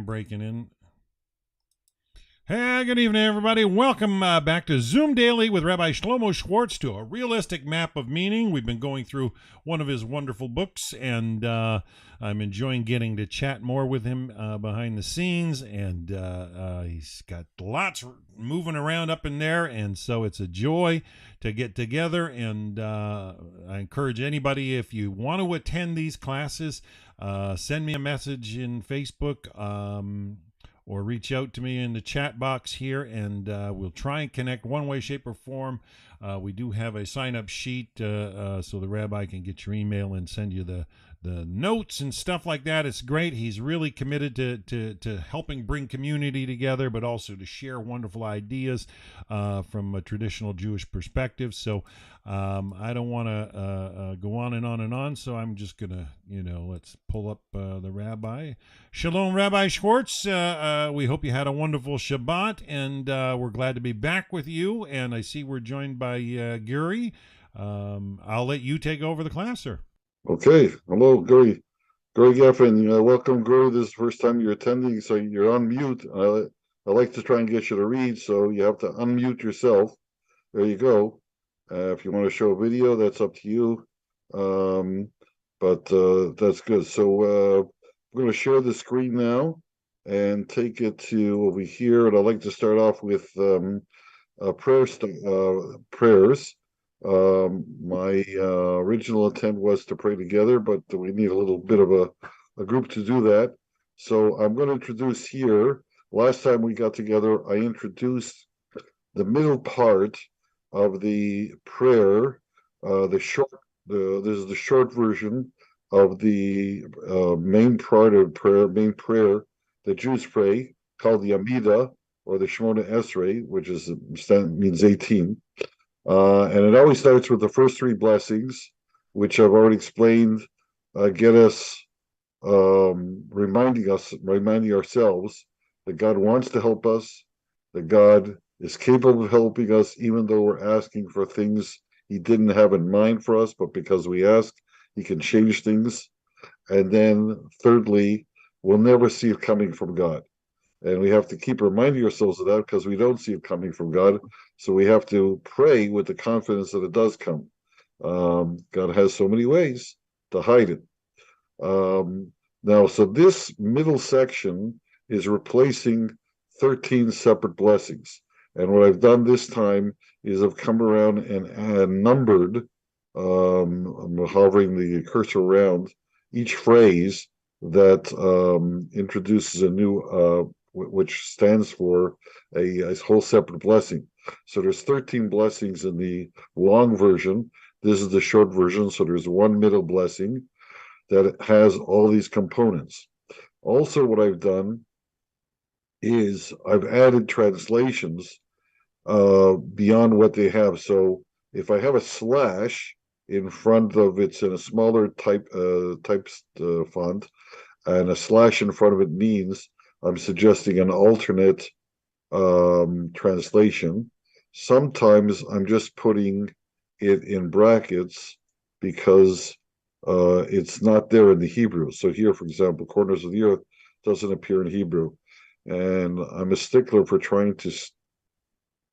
Breaking in. Hey, good evening, everybody. Welcome back to Zoom Daily with Rabbi Shlomo Schwartz to a realistic map of meaning. We've been going through one of his wonderful books, and I'm enjoying getting to chat more with him behind the scenes. And he's got lots moving around up in there, and so it's a joy to get together. And I encourage anybody, if you want to attend these classes, send me a message in Facebook. Or reach out to me in the chat box here, and we'll try and connect one way, shape, or form. We do have a sign-up sheet so the rabbi can get your email and send you the notes and stuff like that. It's great. He's really committed to helping bring community together, but also to share wonderful ideas from a traditional Jewish perspective. So I don't want to go on and on and on, so I'm just going to, let's pull up the rabbi. Shalom, Rabbi Schwartz. We hope you had a wonderful Shabbat, and we're glad to be back with you. And I see we're joined by Guri. I'll let you take over the class, sir. Okay. Hello, Guri. Guri Geffen. Welcome, Guri. This is the first time you're attending, so you're on mute. I like to try and get you to read, so you have to unmute yourself. There you go. If you want to show a video, that's up to you. But that's good. So I'm going to share the screen now and take it to over here. And I'd like to start off with prayers. My original intent was to pray together, but we need a little bit of a group to do that. So I'm going to introduce here. Last time we got together, I introduced the middle part of the prayer. This is the short version of the main part of prayer, main prayer that Jews pray, called the Amidah, or the Shemona Esrei, which means 18. And it always starts with the first three blessings, which I've already explained, get us reminding ourselves that God wants to help us, that God is capable of helping us, even though we're asking for things He didn't have in mind for us, but because we ask, He can change things. And then thirdly, we'll never see it coming from God. And we have to keep reminding ourselves of that because we don't see it coming from God. So we have to pray with the confidence that it does come. God has so many ways to hide it. Now, so this middle section is replacing 13 separate blessings. And what I've done this time is I've come around and numbered, I'm hovering the cursor around each phrase that introduces a new which stands for a whole separate blessing. So there's 13 blessings in the long version. This is the short version. So there's one middle blessing that has all these components. Also, what I've done is I've added translations beyond what they have. So if I have a slash in front of it's in a smaller type font, and a slash in front of it means I'm suggesting an alternate translation. Sometimes I'm just putting it in brackets because it's not there in the Hebrew. So here, for example, corners of the earth doesn't appear in Hebrew. And I'm a stickler for trying to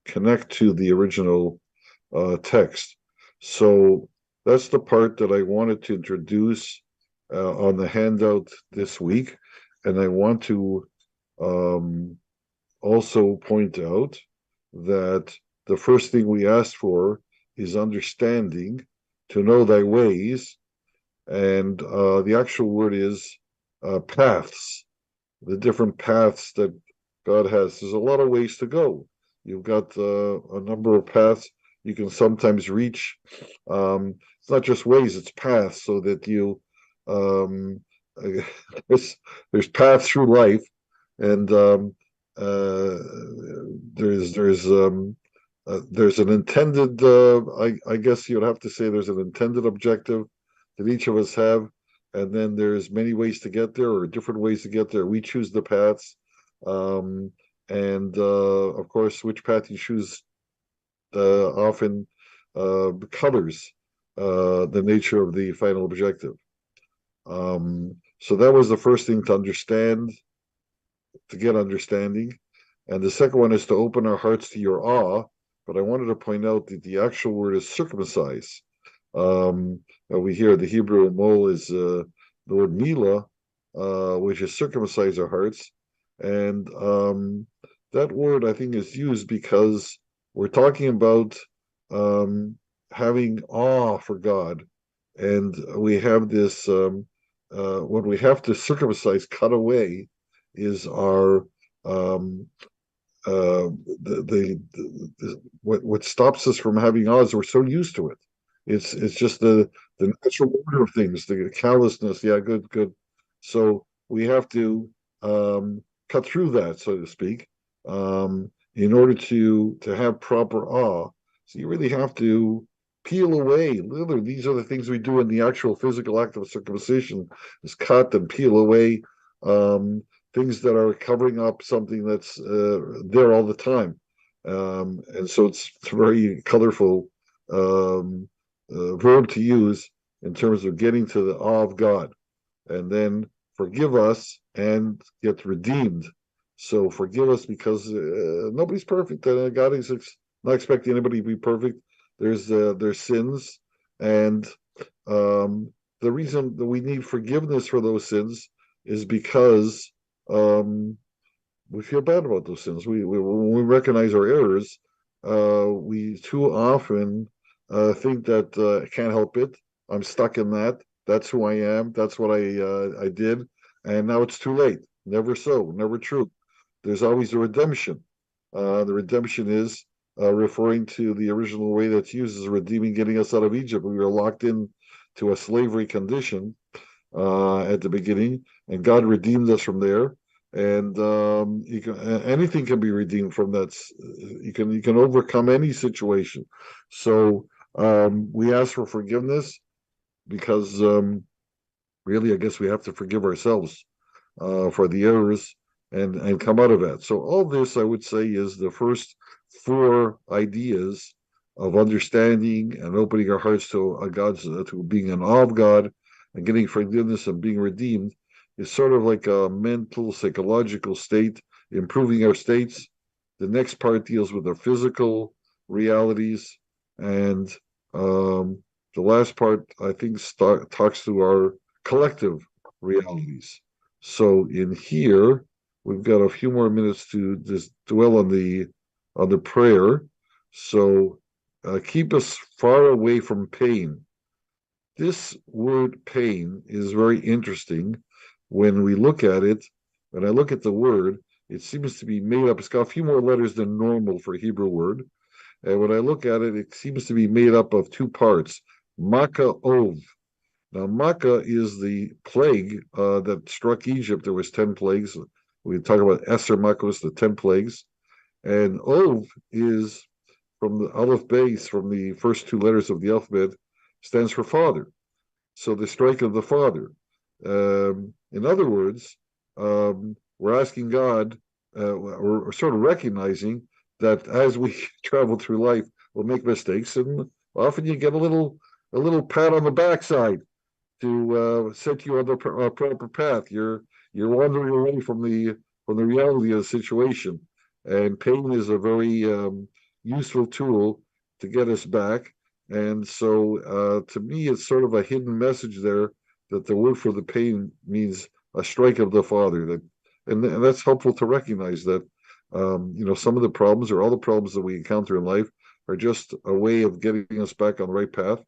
connect to the original text. So that's the part that I wanted to introduce on the handout this week. And I want to also point out that the first thing we asked for is understanding, to know thy ways, and the actual word is paths, the different paths that God has. There's a lot of ways to go. You've got a number of paths you can sometimes reach. It's not just ways, it's paths, so that you there's paths through life, and there's an intended I guess you'd have to say there's an intended objective that each of us have, and then there's many ways to get there, or different ways to get there. We choose the paths, and of course which path you choose often colors the nature of the final objective. So that was the first thing to understand. to get understanding. And the second one is to open our hearts to your awe. But I wanted to point out that the actual word is circumcise. We hear the Hebrew mol is the word mila, which is circumcise our hearts. And that word, I think, is used because we're talking about having awe for God. And we have this, what we have to circumcise, cut away, is our what stops us from having odds. We're so used to it. It's just the natural order of things, the callousness. Yeah, good. So we have to cut through that, so to speak, in order to have proper awe. So you really have to peel away. Literally, these are the things we do in the actual physical act of circumcision: is cut and peel away. Things that are covering up something that's there all the time. And so it's a very colorful verb to use in terms of getting to the awe of God. And then forgive us and get redeemed. So forgive us because nobody's perfect. God is not expecting anybody to be perfect. There's sins, and the reason that we need forgiveness for those sins is because we feel bad about those sins. When we recognize our errors, we too often think that I can't help it. I'm stuck in that. That's who I am. That's what I did, and now it's too late. Never so. Never true. There's always a redemption. The redemption is referring to the original way that's used as redeeming, getting us out of Egypt. We were locked in to a slavery condition at the beginning, and God redeemed us from there. And anything can be redeemed from that. You can overcome any situation. So we ask for forgiveness because really, I guess we have to forgive ourselves for the errors and come out of that. So all this, I would say, is the first four ideas of understanding and opening our hearts to God's to being in awe of God and getting forgiveness and being redeemed is sort of like a mental, psychological state, improving our states. The next part deals with our physical realities, and the last part, I think, talks to our collective realities. So in here, we've got a few more minutes to just dwell on the prayer. So keep us far away from pain. This word pain is very interesting when we look at it. When I look at the word, it seems to be made up. It's got a few more letters than normal for a Hebrew word. And when I look at it, it seems to be made up of two parts. Maka ov. Now, Makkah is the plague that struck Egypt. There was 10 plagues. We talk about Esther Makkos, the 10 plagues. And Ov is from the Aleph base, from the first two letters of the alphabet, stands for father. So the strike of the father. In other words, we're asking God, we're sort of recognizing that as we travel through life, we'll make mistakes, and often you get a little pat on the backside to set you on the proper path. You're wandering away from the reality of the situation, and pain is a very useful tool to get us back. And so, to me, it's sort of a hidden message there that the word for the pain means a strike of the Father. And that's helpful to recognize that. Some of the problems or all the problems that we encounter in life are just a way of getting us back on the right path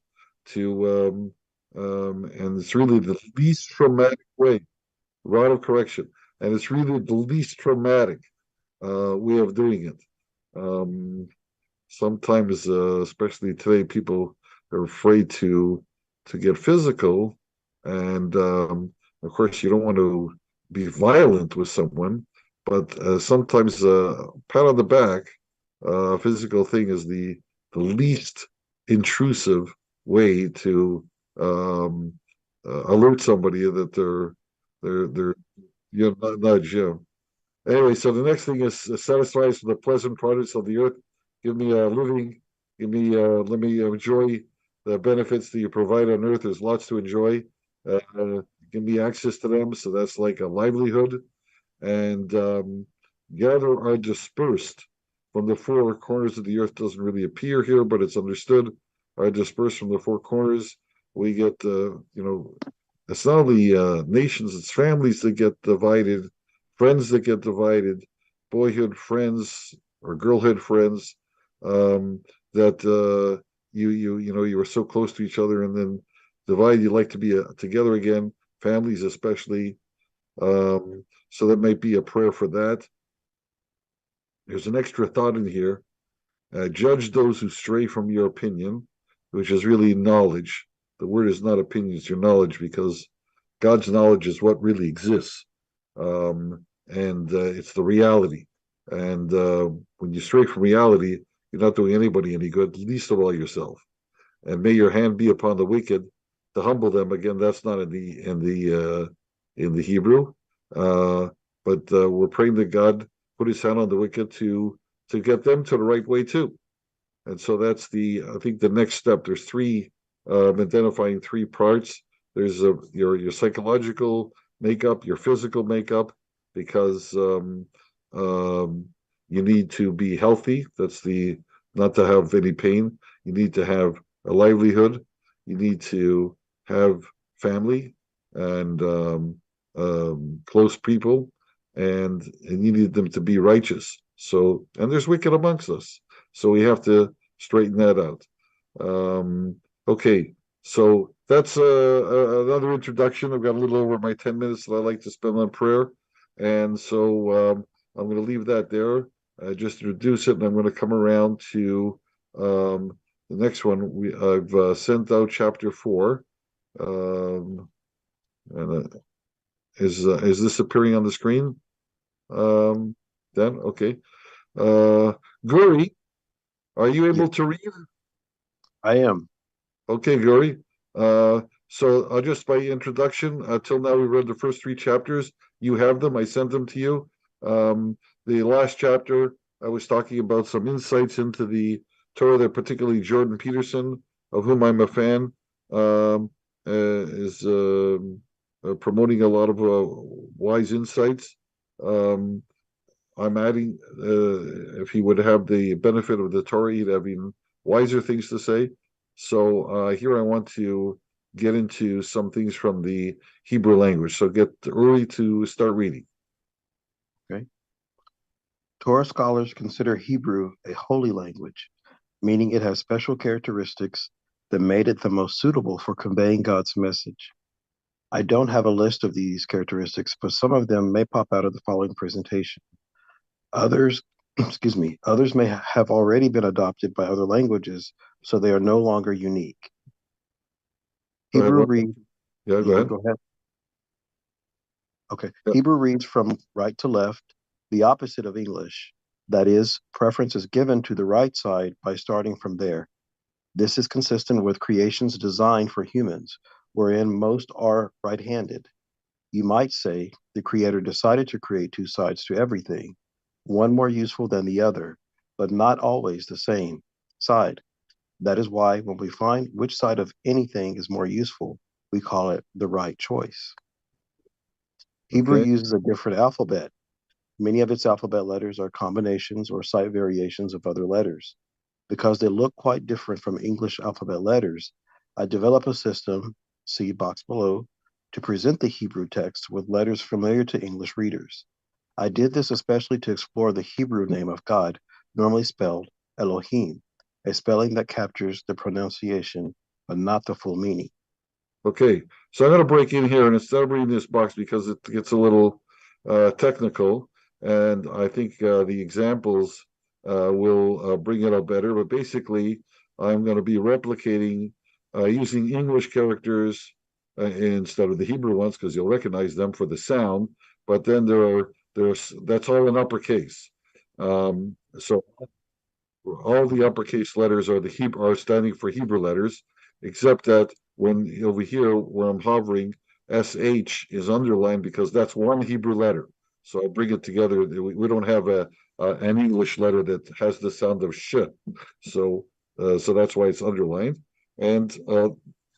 to and it's really the least traumatic way, rod of correction, and it's really the least traumatic way of doing it. Sometimes, especially today, people are afraid to get physical, and of course, you don't want to be violent with someone, but sometimes pat on the back, physical thing is the least intrusive way to alert somebody that they're nudge. Yeah. Anyway, so the next thing is satisfy us with the pleasant products of the earth. Give me a living. Let me enjoy the benefits that you provide on earth. There's lots to enjoy. Give me access to them. So that's like a livelihood. and gather are dispersed from the four corners of the earth doesn't really appear here, but it's understood are dispersed from the four corners. We get, it's not only nations, it's families that get divided, friends that get divided, boyhood friends or girlhood friends that you were so close to each other and then divided. You like to be together again, families especially. So that might be a prayer for that. There's an extra thought in here. Judge those who stray from your opinion, which is really knowledge. The word is not opinion, it's your knowledge, because God's knowledge is what really exists. And it's the reality. And when you stray from reality, you're not doing anybody any good, least of all yourself. And may your hand be upon the wicked to humble them. Again, that's not in the Hebrew, but we're praying that God put His hand on the wicked to get them to the right way too. And so that's I think the next step. There's three, identifying three parts. There's your psychological makeup, your physical makeup, because you need to be healthy. That's not to have any pain. You need to have a livelihood. You need to have family and close people, and you need them to be righteous. So, and there's wicked amongst us. So we have to straighten that out. Okay, so that's another introduction. I've got a little over my 10 minutes that I like to spend on prayer. And so I'm going to leave that there, just introduce it, and I'm going to come around to the next one. I've sent out chapter 4. And is this appearing on the screen? Then, okay. Guri, are you able to read? I am. Okay, Guri. So just by introduction, till now we read the first 3 chapters. You have them. I sent them to you. The last chapter, I was talking about some insights into the Torah that particularly Jordan Peterson, of whom I'm a fan, is promoting a lot of wise insights. I'm adding, if he would have the benefit of the Torah, he'd have even wiser things to say. So here I want to get into some things from the Hebrew language. So get early to start reading. Okay. Torah scholars consider Hebrew a holy language, meaning it has special characteristics that made it the most suitable for conveying God's message. I don't have a list of these characteristics, but some of them may pop out of the following presentation. Others, others may have already been adopted by other languages, so they are no longer unique. Hebrew reads. Yeah, go ahead. Go ahead. Okay. Yeah. Hebrew reads from right to left, the opposite of English. That is, preference is given to the right side by starting from there. This is consistent with creation's design for humans, wherein most are right-handed. You might say the Creator decided to create 2 sides to everything, one more useful than the other, but not always the same side. That is why when we find which side of anything is more useful, we call it the right choice. Hebrew uses a different alphabet. Many of its alphabet letters are combinations or slight variations of other letters. Because they look quite different from English alphabet letters, I developed a system, see box below, to present the Hebrew text with letters familiar to English readers. I did this especially to explore the Hebrew name of God, normally spelled Elohim, a spelling that captures the pronunciation, but not the full meaning. Okay, so I'm going to break in here, and instead of reading this box because it gets a little technical, and I think the examples will bring it up better. But basically, I'm going to be replicating using English characters instead of the Hebrew ones, because you'll recognize them for the sound. But then that's all in uppercase. So all the uppercase letters are standing for Hebrew letters, except that when over here where I'm hovering, SH is underlined because that's one Hebrew letter. So I bring it together. We don't have an English letter that has the sound of sh. So that's why it's underlined. And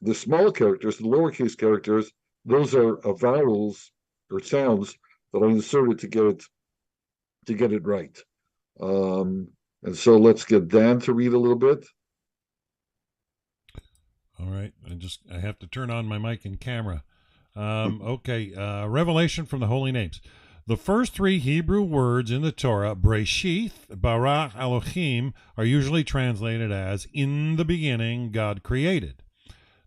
the small characters, the lowercase characters, those are vowels or sounds that I inserted to get it right. And so let's get Dan to read a little bit. All right. I have to turn on my mic and camera. Okay. Revelation from the Holy Names. The first three Hebrew words in the Torah, Breshith, Bara, Elohim, are usually translated as in the beginning God created.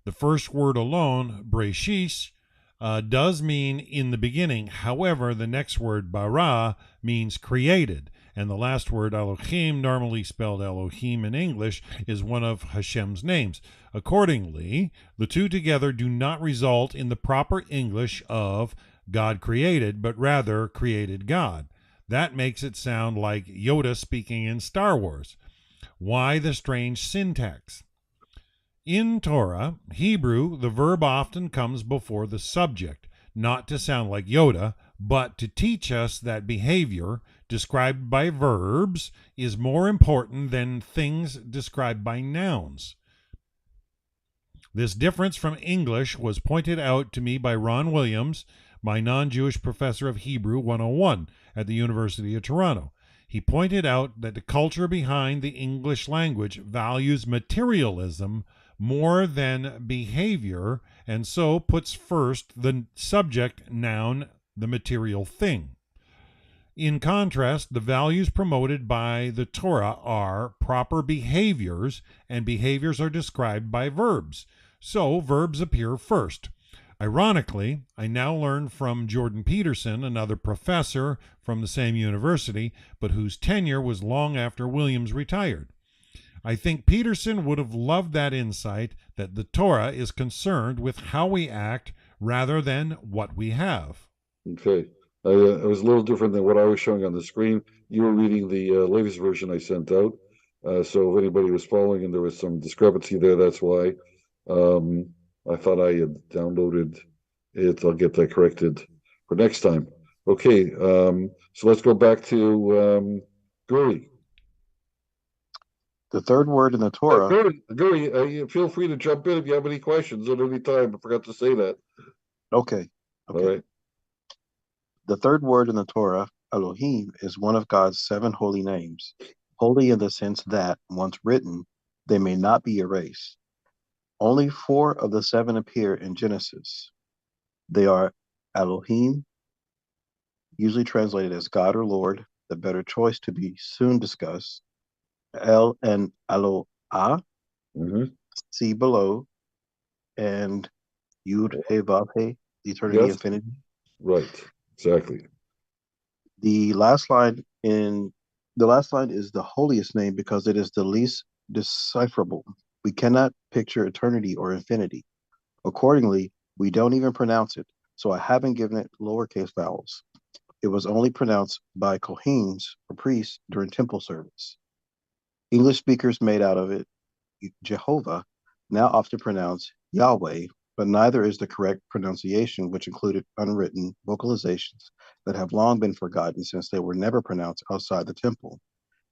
The first word alone, Breshith, does mean in the beginning. However, the next word, Bara, means created. And the last word, Elohim, normally spelled Elohim in English, is one of Hashem's names. Accordingly, the two together do not result in the proper English of God created, but rather created God. That makes it sound like Yoda speaking in Star Wars. Why the strange syntax? In Torah, Hebrew, the verb often comes before the subject, not to sound like Yoda, but to teach us that behavior described by verbs is more important than things described by nouns. This difference from English was pointed out to me by Ron Williams, my non-Jewish professor of Hebrew 101 at the University of Toronto. He pointed out that the culture behind the English language values materialism more than behavior, and so puts first the subject noun, the material thing. In contrast, the values promoted by the Torah are proper behaviors, and behaviors are described by verbs. So verbs appear first. Ironically, I now learn from Jordan Peterson, another professor from the same university, but whose tenure was long after Williams retired. I think Peterson would have loved that insight that the Torah is concerned with how we act rather than what we have. Okay. It was a little different than what I was showing on the screen. You were reading the latest version I sent out. So if anybody was following and there was some discrepancy there, that's why. I thought I had downloaded it. I'll get that corrected for next time. Okay. So let's go back to Guri. The third word in the Torah. Guri, feel free to jump in if you have any questions at any time. I forgot to say that. Okay. All right. The third word in the Torah, Elohim, is one of God's 7 holy names. Holy in the sense that, once written, they may not be erased. Only 4 of the 7 appear in Genesis. They are Elohim, usually translated as God or Lord, the better choice to be soon discussed. El and Eloah, see below, and Yud He Vav He, eternity, infinity. Right, exactly. The last line is the holiest name because it is the least decipherable. We cannot picture eternity or infinity. Accordingly, we don't even pronounce it, so I haven't given it lowercase vowels. It was only pronounced by Kohanim or priests during temple service. English speakers made out of it Jehovah now often pronounce Yahweh, but neither is the correct pronunciation, which included unwritten vocalizations that have long been forgotten since they were never pronounced outside the temple.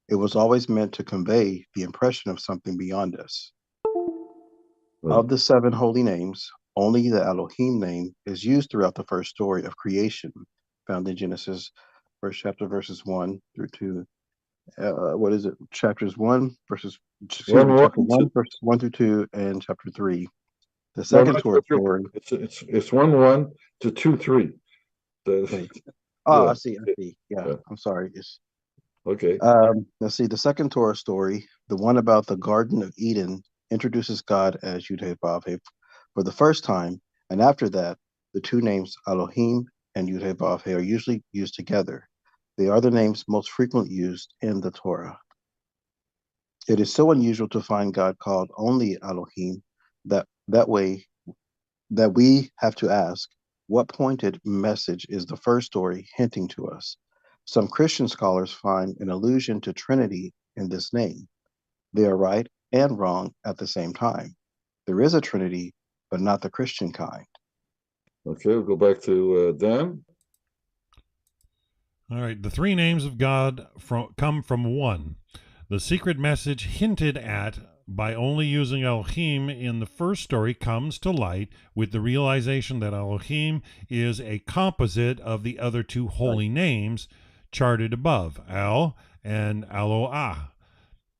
It was always meant to convey the impression of something beyond us. Right. Of the 7 holy names, only the Elohim name is used throughout the first story of creation, found in Genesis, first chapter, verses 1 through 2. Chapters 1, chapter 1, verses 1 through 2, and chapter 3. The second Torah story. It's 1:1 to 2:3. Okay. Oh, yeah. I see. Yeah. I'm sorry. Okay. Let's see. The second Torah story, the one about the Garden of Eden, introduces God as Yud He Vav He for the first time, and after that, the 2 names Elohim and Yud He Vav He are usually used together. They are the names most frequently used in the Torah. It is so unusual to find God called only Elohim that we have to ask, what pointed message is the first story hinting to us? Some Christian scholars find an allusion to Trinity in this name. They are right and wrong at the same time. There is a Trinity, but not the Christian kind. Okay, we'll go back to Dan. All right, the 3 names of God come from one. The secret message hinted at by only using Elohim in the first story comes to light with the realization that Elohim is a composite of the other two holy names charted above, El and Eloah.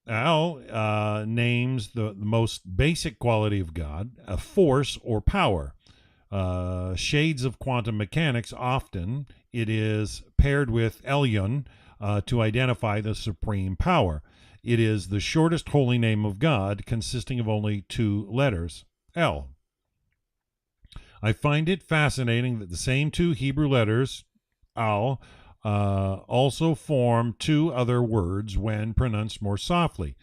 El names the most basic quality of God, a force or power. Shades of quantum mechanics, often it is paired with Elyon to identify the supreme power. It is the shortest holy name of God, consisting of only 2 letters, El. I find it fascinating that the same 2 Hebrew letters, Al, also form 2 other words when pronounced more softly,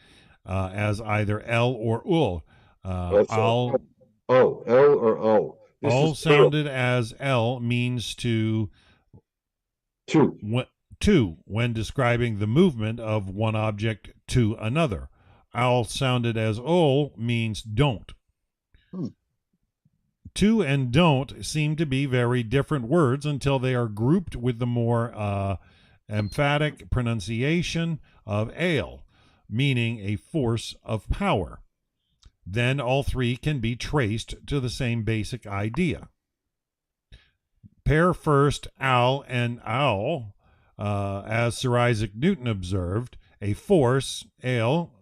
as either El or Ul. Al, Oh, L or O. This Ul is plural. sounded as El means to Two. when describing the movement of one object to another. Al sounded as Ul means don't. Hmm. To and don't seem to be very different words until they are grouped with the more emphatic pronunciation of ale, meaning a force of power. Then all 3 can be traced to the same basic idea. Pair first al and al, as Sir Isaac Newton observed, a force, ale,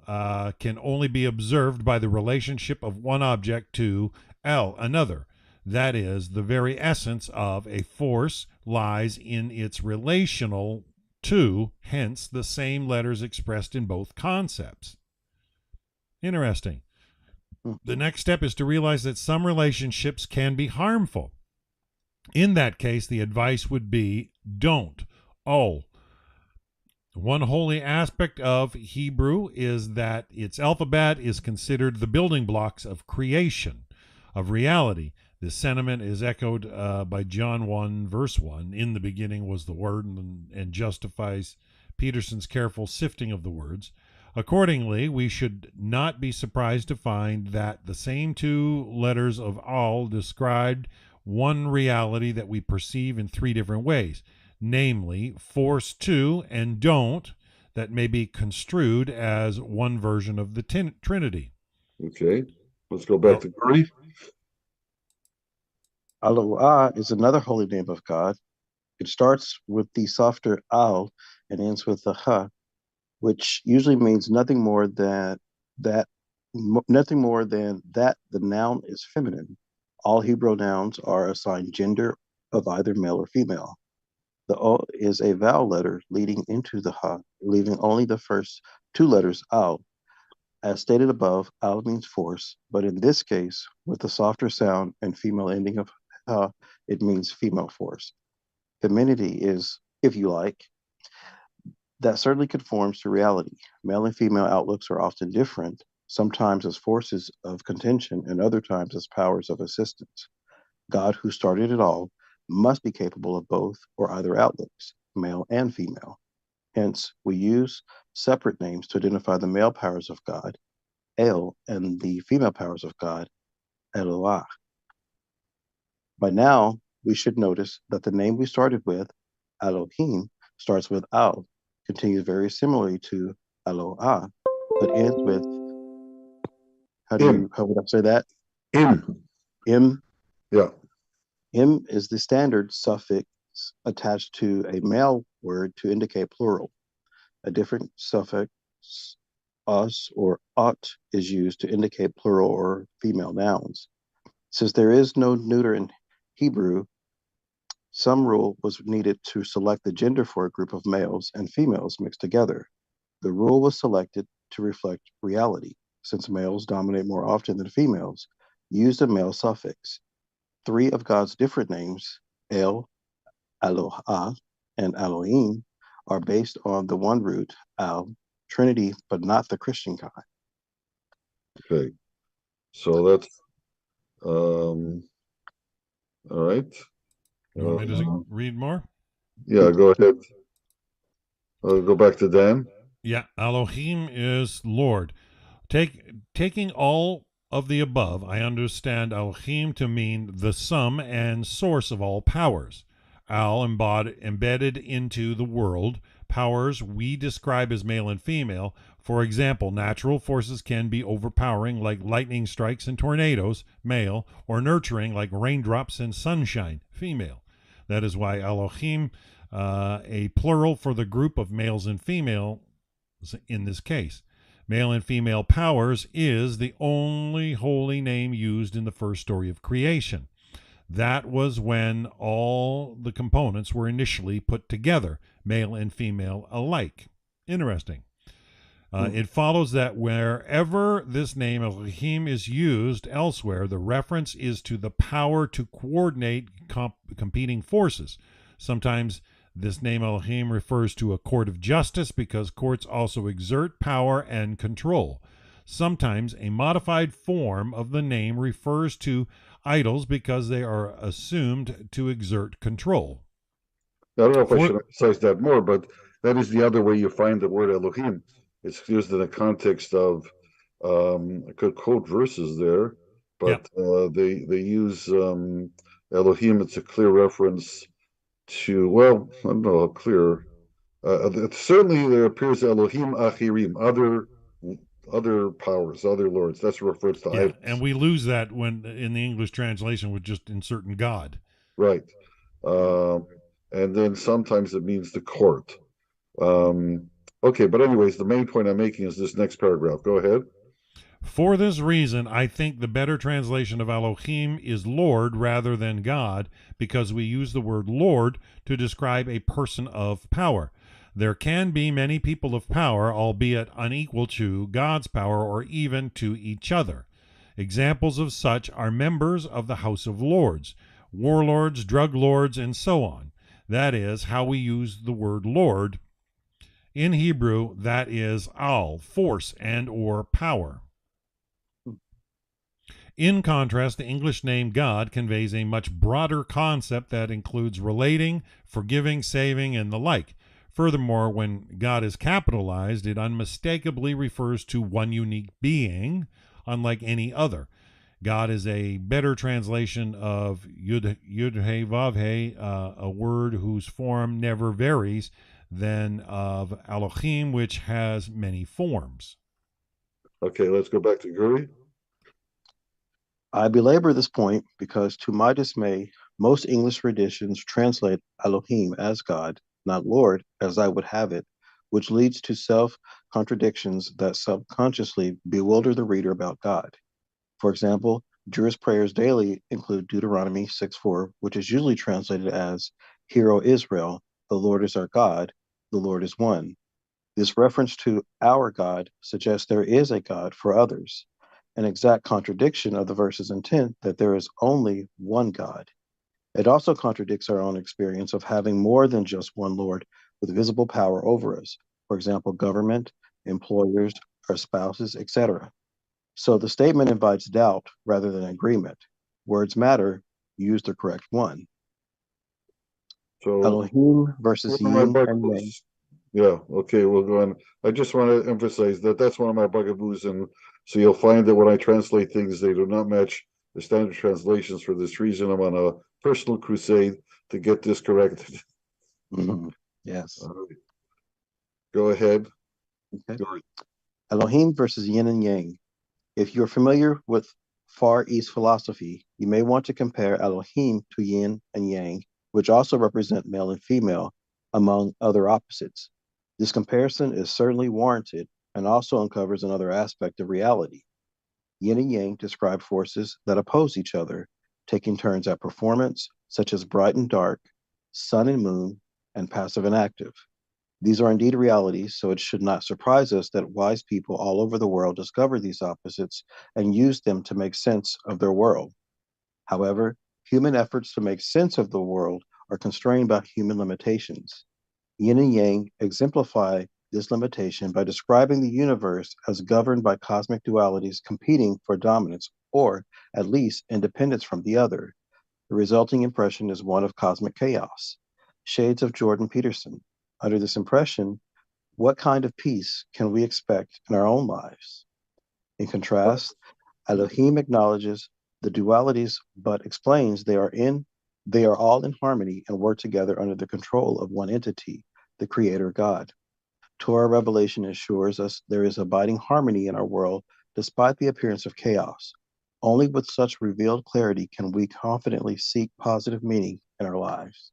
can only be observed by the relationship of one object to L, another. That is, the very essence of a force lies in its relational to, hence the same letters expressed in both concepts. Interesting. The next step is to realize that some relationships can be harmful. In that case, the advice would be don't. Oh. One holy aspect of Hebrew is that its alphabet is considered the building blocks of creation, of reality. This sentiment is echoed by John 1, verse 1. In the beginning was the Word, and justifies Peterson's careful sifting of the words. Accordingly, we should not be surprised to find that the same 2 letters of Al described one reality that we perceive in 3 different ways, namely force to and don't, that may be construed as one version of the Trinity. Okay, let's go back to Gertie. Eloah is another holy name of God. It starts with the softer al and ends with the ha, which usually means nothing more than that the noun is feminine. All Hebrew nouns are assigned gender of either male or female. The O is a vowel letter leading into the ha, leaving only the first 2 letters al. As stated above, al means force, but in this case, with the softer sound and female ending of ha, it means female force. Femininity is, if you like, that certainly conforms to reality. Male and female outlooks are often different, sometimes as forces of contention and other times as powers of assistance. God, who started it all, must be capable of both or either outlooks, male and female. Hence, we use separate names to identify the male powers of God, El, and the female powers of God, Eloah. By now, we should notice that the name we started with, Elohim, starts with Al, continues very similarly to Eloah, but ends with, how would I say that? Im. Im. Yeah. Im is the standard suffix attached to a male word to indicate plural. A different suffix, us or ot, is used to indicate plural or female nouns. Since there is no neuter in Hebrew, some rule was needed to select the gender for a group of males and females mixed together. The rule was selected to reflect reality, since males dominate more often than females, used a male suffix. 3 of God's different names, El, Eloah, and Elohim, are based on the one root, Al, Trinity, but not the Christian kind. Okay, so that's all right. You want me to read more? Yeah, go ahead. I'll go back to Dan. Yeah, Elohim is Lord. Taking all of the above, I understand Elohim to mean the sum and source of all powers. Al embedded into the world, Powers we describe as male and female. For example, natural forces can be overpowering, like lightning strikes and tornadoes, male, or nurturing, like raindrops and sunshine, female. That is why Elohim, a plural for the group of males and females in this case. Male and female powers is the only holy name used in the first story of creation. That was when all the components were initially put together, male and female alike. Interesting. It follows that wherever this name Elohim is used elsewhere, the reference is to the power to coordinate competing forces. Sometimes this name Elohim refers to a court of justice because courts also exert power and control. Sometimes a modified form of the name refers to idols because they are assumed to exert control. I don't know if I should emphasize that more, but that is the other way you find the word Elohim. It's used in the context of, I could quote verses there, but they use Elohim. It's a clear reference to, well, I don't know how clear. Certainly there appears Elohim Achirim, other powers, other lords. That's a reference to idols. And we lose that when in the English translation with just inserting God. Right. And then sometimes it means the court. Okay, but anyways, the main point I'm making is this next paragraph. Go ahead. For this reason, I think the better translation of Elohim is Lord rather than God, because we use the word Lord to describe a person of power. There can be many people of power, albeit unequal to God's power or even to each other. Examples of such are members of the House of Lords, warlords, drug lords, and so on. That is how we use the word Lord. In Hebrew, that is al, force and or power. In contrast, the English name God conveys a much broader concept that includes relating, forgiving, saving, and the like. Furthermore, when God is capitalized, it unmistakably refers to one unique being, unlike any other. God is a better translation of Yud-He Vav-He, a word whose form never varies, than of Elohim, which has many forms. Okay, let's go back to Guri. I belabor this point because, to my dismay, most English editions translate Elohim as God, not Lord, as I would have it, which leads to self-contradictions that subconsciously bewilder the reader about God. For example, Jewish prayers daily include Deuteronomy 6:4, which is usually translated as, "Hear, O Israel, the Lord is our God, the Lord is one." This reference to our God suggests there is a God for others, an exact contradiction of the verse's intent that there is only one God. It also contradicts our own experience of having more than just one Lord with visible power over us, for example, government, employers, our spouses, etc. So the statement invites doubt rather than agreement. Words matter, use the correct one. So Elohim versus yin and yang. Yeah, okay, we'll go on. I just want to emphasize that that's one of my bugaboos, and so you'll find that when I translate things, they do not match the standard translations. For this reason, I'm on a personal crusade to get this corrected. Yes. Go ahead. Okay. Elohim versus yin and yang. If you're familiar with Far East philosophy, you may want to compare Elohim to yin and yang, which also represent male and female, among other opposites. This comparison is certainly warranted and also uncovers another aspect of reality. Yin and yang describe forces that oppose each other, taking turns at performance, such as bright and dark, sun and moon, and passive and active. These are indeed realities, so it should not surprise us that wise people all over the world discover these opposites and use them to make sense of their world. However, human efforts to make sense of the world are constrained by human limitations. Yin and yang exemplify this limitation by describing the universe as governed by cosmic dualities competing for dominance, or at least independence from the other. The resulting impression is one of cosmic chaos. Shades of Jordan Peterson. Under this impression, what kind of peace can we expect in our own lives? In contrast, Elohim acknowledges the dualities, but explains they are all in harmony and work together under the control of one entity, the Creator God. Torah revelation assures us there is abiding harmony in our world despite the appearance of chaos. Only with such revealed clarity can we confidently seek positive meaning in our lives.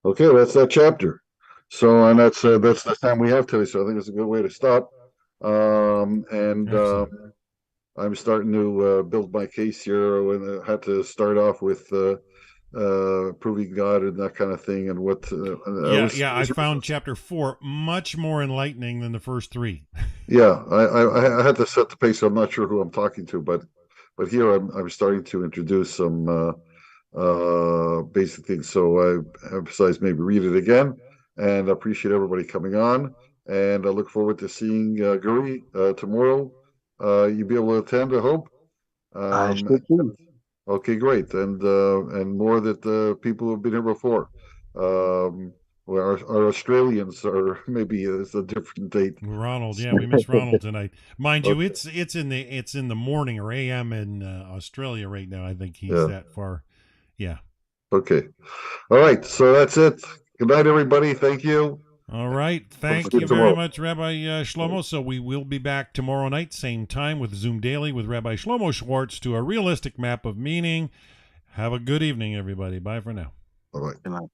Okay, that's that chapter. So, and that's the time we have today. So I think it's a good way to stop. And Excellent. I'm starting to build my case here. When I had to start off with proving God and that kind of thing, and what I found chapter 4 much more enlightening than the first 3. Yeah, I had to set the pace. So I'm not sure who I'm talking to, but here I'm starting to introduce some basic things. So I emphasize maybe read it again, and I appreciate everybody coming on. And I look forward to seeing Guri tomorrow. You'll be able to attend, I hope. I should too. Okay, great, and more that people who have been here before. Well, our Australians are maybe it's a different date. Ronald, yeah, we missed Ronald tonight. Mind you, Okay. it's in the morning or AM in Australia right now. I think he's Yeah. that far. Yeah. Okay. All right. So that's it. Good night, everybody. Thank you. All right. We'll see Thank you you very tomorrow. much, Rabbi Shlomo. So we will be back tomorrow night, same time, with Zoom Daily with Rabbi Shlomo Schwartz to a realistic map of meaning. Have a good evening, everybody. Bye for now. All right. Good night.